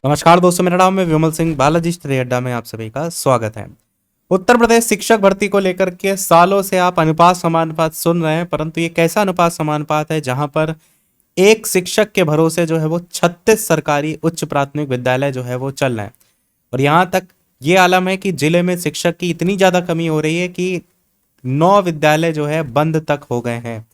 नमस्कार दोस्तों, मेरा नाम है विमल सिंह। बालाजी स्टडी अड्डा में आप सभी का स्वागत है। उत्तर प्रदेश शिक्षक भर्ती को लेकर के सालों से आप अनुपात समानुपात सुन रहे हैं, परंतु ये कैसा अनुपात समानुपात है जहां पर एक शिक्षक के भरोसे जो है वो 36 सरकारी उच्च प्राथमिक विद्यालय जो है वो चल रहे हैं। और यहाँ तक ये आलम है कि जिले में शिक्षक की इतनी ज़्यादा कमी हो रही है कि 9 विद्यालय जो है बंद तक हो गए हैं।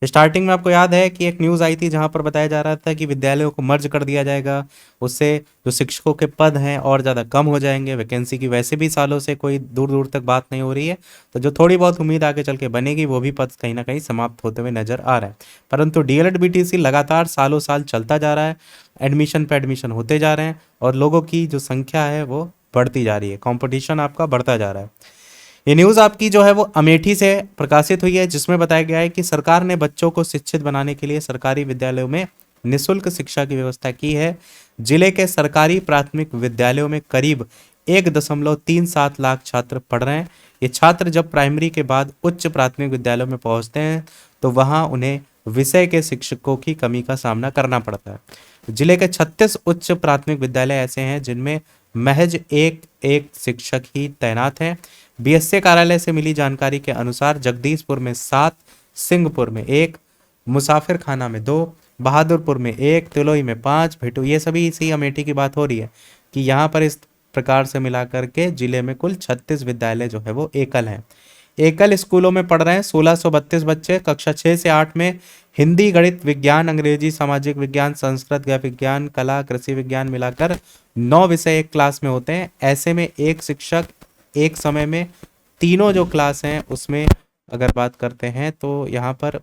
स्टार्टिंग में आपको याद है कि एक न्यूज़ आई थी जहां पर बताया जा रहा था कि विद्यालयों को मर्ज कर दिया जाएगा, उससे जो शिक्षकों के पद हैं और ज़्यादा कम हो जाएंगे। वैकेंसी की वैसे भी सालों से कोई दूर दूर तक बात नहीं हो रही है, तो जो थोड़ी बहुत उम्मीद आगे चल के बनेगी वो भी पद कहीं ना कहीं समाप्त होते हुए नजर आ रहा है। परंतु डीएलएड बीटीसी लगातार सालों साल चलता जा रहा है, एडमिशन पे एडमिशन होते जा रहे हैं और लोगों की जो संख्या है वो बढ़ती जा रही है, कॉम्पिटिशन आपका बढ़ता जा रहा है। ये न्यूज़ आपकी जो है वो अमेठी से प्रकाशित हुई है, जिसमें बताया गया है कि सरकार ने बच्चों को शिक्षित बनाने के लिए सरकारी विद्यालयों में निःशुल्क शिक्षा की व्यवस्था की है। जिले के सरकारी प्राथमिक विद्यालयों में करीब 1.37 लाख छात्र पढ़ रहे हैं। ये छात्र जब प्राइमरी के बाद उच्च प्राथमिक विद्यालयों में पहुंचते हैं तो वहां उन्हें विषय के शिक्षकों की कमी का सामना करना पड़ता है। जिले के 36 उच्च प्राथमिक विद्यालय ऐसे हैं जिनमें महज एक एक शिक्षक ही तैनात हैं। बीएसए कार्यालय से मिली जानकारी के अनुसार जगदीशपुर में 7, सिंहपुर में 1, मुसाफिर खाना में 2, बहादुरपुर में 1, तिलोई में 5, भेटू, ये सभी इसी अमेठी की बात हो रही है कि यहाँ पर इस प्रकार से मिलाकर के जिले में कुल 36 विद्यालय जो है वो एकल हैं। एकल स्कूलों में पढ़ रहे हैं 1632 बच्चे। कक्षा 6 से 8 में हिंदी, गणित, विज्ञान, अंग्रेजी, सामाजिक विज्ञान, संस्कृत, गृह विज्ञान, कला, कृषि विज्ञान मिलाकर 9 विषय एक क्लास में होते हैं। ऐसे में एक शिक्षक एक समय में तीनों जो क्लास हैं उसमें अगर बात करते हैं तो यहाँ पर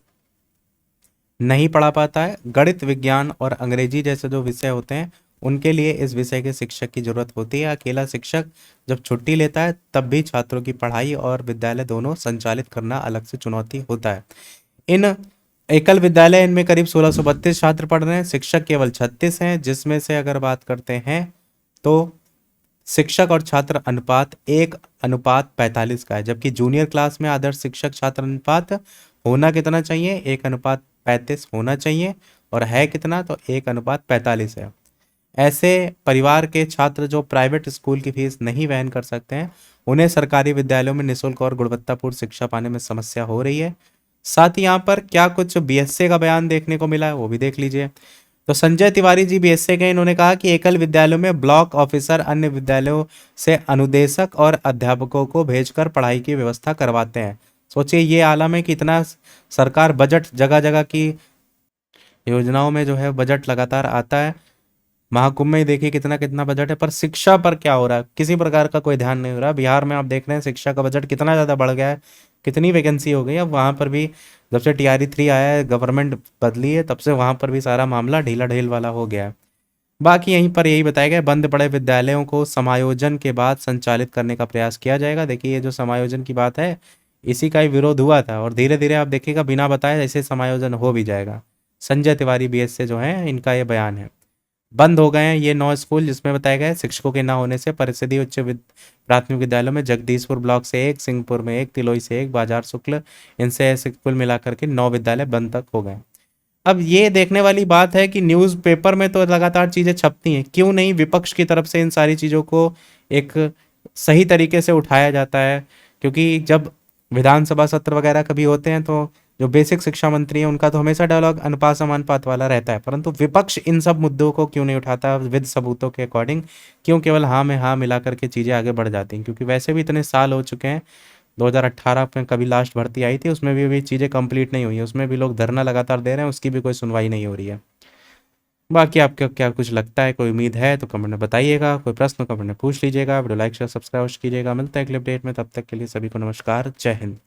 नहीं पढ़ा पाता है। गणित, विज्ञान और अंग्रेजी जैसे जो विषय होते हैं उनके लिए इस विषय के शिक्षक की जरूरत होती है। अकेला शिक्षक जब छुट्टी लेता है तब भी छात्रों की पढ़ाई और विद्यालय दोनों संचालित करना अलग से चुनौती होता है। इन एकल विद्यालय इनमें करीब 1632 छात्र पढ़ रहे हैं, शिक्षक केवल 36 हैं, जिसमें से अगर बात करते हैं तो शिक्षक और छात्र अनुपात 1:45 का है, जबकि जूनियर क्लास में आदर्श शिक्षक छात्र अनुपात होना कितना चाहिए, 1:35 होना चाहिए, और है कितना तो 1:45 है। ऐसे परिवार के छात्र जो प्राइवेट स्कूल की फीस नहीं वहन कर सकते हैं उन्हें सरकारी विद्यालयों में निःशुल्क और गुणवत्तापूर्ण शिक्षा पाने में समस्या हो रही है। साथ ही यहाँ पर क्या कुछ बीएसए का बयान देखने को मिला है वो भी देख लीजिए। तो संजय तिवारी जी बीएसए के, इन्होंने कहा कि एकल विद्यालयों में ब्लॉक ऑफिसर अन्य विद्यालयों से अनुदेशक और अध्यापकों को भेजकर पढ़ाई की व्यवस्था करवाते हैं। सोचिए ये आलम है कि इतना सरकार बजट जगह जगह की योजनाओं में जो है बजट लगातार आता है। महाकुंभ में ही देखिए कितना कितना बजट है, पर शिक्षा पर क्या हो रहा है, किसी प्रकार का कोई ध्यान नहीं हो रहा। बिहार में आप देख रहे हैं शिक्षा का बजट कितना ज़्यादा बढ़ गया है, कितनी वैकेंसी हो गई है। अब वहाँ पर भी जब से TRE 3 आया है, गवर्नमेंट बदली है, तब से वहाँ पर भी सारा मामला ढीला ढील वाला हो गया है। बाकी यहीं पर यही बताया गया, बंद पड़े विद्यालयों को समायोजन के बाद संचालित करने का प्रयास किया जाएगा। देखिए ये जो समायोजन की बात है इसी का ही विरोध हुआ था और धीरे धीरे आप देखिएगा बिना बताए ऐसे समायोजन हो भी जाएगा। संजय तिवारी बीएस से जो है इनका ये बयान है। बंद हो गए हैं ये 9 स्कूल जिसमें बताया गया है शिक्षकों के न होने से परिषदीय प्राथमिक विद्यालयों में जगदीशपुर ब्लॉक से 1, सिंहपुर में 1, तिलोई से 1, बाजार शुक्ल, इनसे ऐसे कुल मिलाकर के 9 विद्यालय बंद तक हो गए। अब ये देखने वाली बात है कि न्यूज़पेपर में तो लगातार चीज़ें छपती हैं, क्यों नहीं विपक्ष की तरफ से इन सारी चीज़ों को एक सही तरीके से उठाया जाता है। क्योंकि जब विधानसभा सत्र वगैरह कभी होते हैं तो जो बेसिक शिक्षा मंत्री हैं उनका तो हमेशा डायलॉग अनुपात समानुपात वाला रहता है, परंतु विपक्ष इन सब मुद्दों को क्यों नहीं उठाता विद सबूतों के अकॉर्डिंग, क्यों केवल हाँ में हाँ मिला करके चीज़ें आगे बढ़ जाती हैं। क्योंकि वैसे भी इतने साल हो चुके हैं, 2018 में कभी लास्ट भर्ती आई थी उसमें भी चीज़ें कंप्लीट नहीं हुई हैं, उसमें भी लोग धरना लगातार दे रहे हैं, उसकी भी कोई सुनवाई नहीं हो रही है। बाकी आपको क्या कुछ लगता है, कोई उम्मीद है तो कमेंट में बताइएगा, कोई प्रश्न कमेंट में पूछ लीजिएगा, वीडियो लाइक शेयर सब्सक्राइब कीजिएगा। मिलते हैं अगले अपडेट में, तब तक के लिए सभी को नमस्कार, जय हिंद।